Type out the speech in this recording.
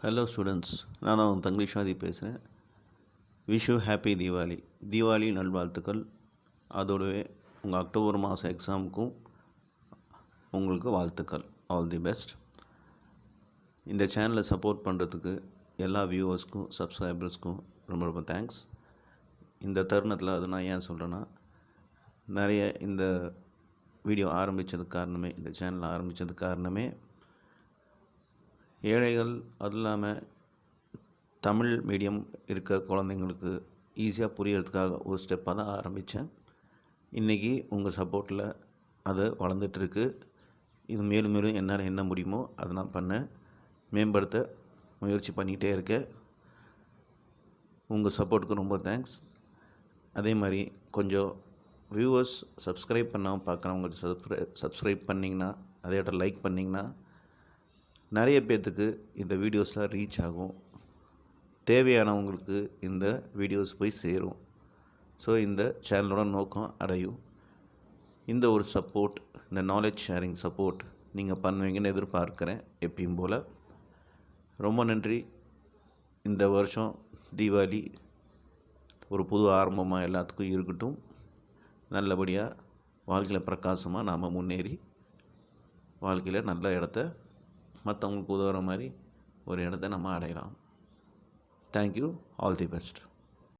Hello students, நான் தான் உங்கள் தங்கிஷாதி பேசுகிறேன். Wish you happy Deepavali. Deepavali நல்வாழ்த்துக்கள். அதோடவே உங்கள் அக்டோபர் மாதம் எக்ஸாமுக்கும் உங்களுக்கு வாழ்த்துக்கள். All the best. இந்த சேனலை சப்போர்ட் பண்ணுறதுக்கு எல்லா வியூவர்ஸ்க்கும் சப்ஸ்கிரைபர்ஸ்க்கும் ரொம்ப ரொம்ப தேங்க்ஸ். இந்த தருணத்தில் அது நான் ஏன் சொல்கிறேன்னா, நிறைய இந்த வீடியோ ஆரம்பித்ததுக்கு காரணமே, இந்த சேனல் ஆரம்பித்ததுக்கு காரணமே ஏழைகள், அதுவும் இல்லாமல் தமிழ் மீடியம் இருக்க குழந்தைங்களுக்கு ஈஸியாக புரியறதுக்காக ஒரு ஸ்டெப்பாக தான் ஆரம்பித்தேன். இன்றைக்கி உங்கள் சப்போர்ட்டில் அது வளர்ந்துட்டுருக்கு. இது மேலும் மேலும் என்னால் என்ன முடியுமோ அதை நான் மேம்படுத்த முயற்சி பண்ணிக்கிட்டே இருக்கேன். உங்கள் சப்போர்ட்டுக்கு ரொம்ப தேங்க்ஸ். அதே மாதிரி கொஞ்சம் வியூவர்ஸ் சப்ஸ்கிரைப் பண்ணாமல் பார்க்குறவங்க சப்ஸ்கிரைப் பண்ணிங்கன்னா, அதே இடத்துல லைக் பண்ணிங்கன்னா நிறைய பேர்த்துக்கு இந்த வீடியோஸ்லாம் ரீச் ஆகும். தேவையானவங்களுக்கு இந்த வீடியோஸ் போய் சேரும். ஸோ இந்த சேனலோட நோக்கம் அடையும். இந்த ஒரு சப்போர்ட், இந்த நாலேஜ் ஷேரிங் சப்போர்ட் நீங்கள் பண்ணுவீங்கன்னு எதிர்பார்க்குறேன். எப்பயும் போல் ரொம்ப நன்றி. இந்த வருஷம் தீபாவளி ஒரு புது ஆரம்பமாக எல்லாத்துக்கும் இருக்கட்டும். நல்லபடியாக வாழ்க்கையில் பிரகாசமாக நாம் முன்னேறி வாழ்க்கையில் நல்ல இடத்த, மற்றவங்களுக்கு உதவுற மாதிரி ஒரு இடத்த நம்ம அடையலாம். தேங்க்யூ. All the best.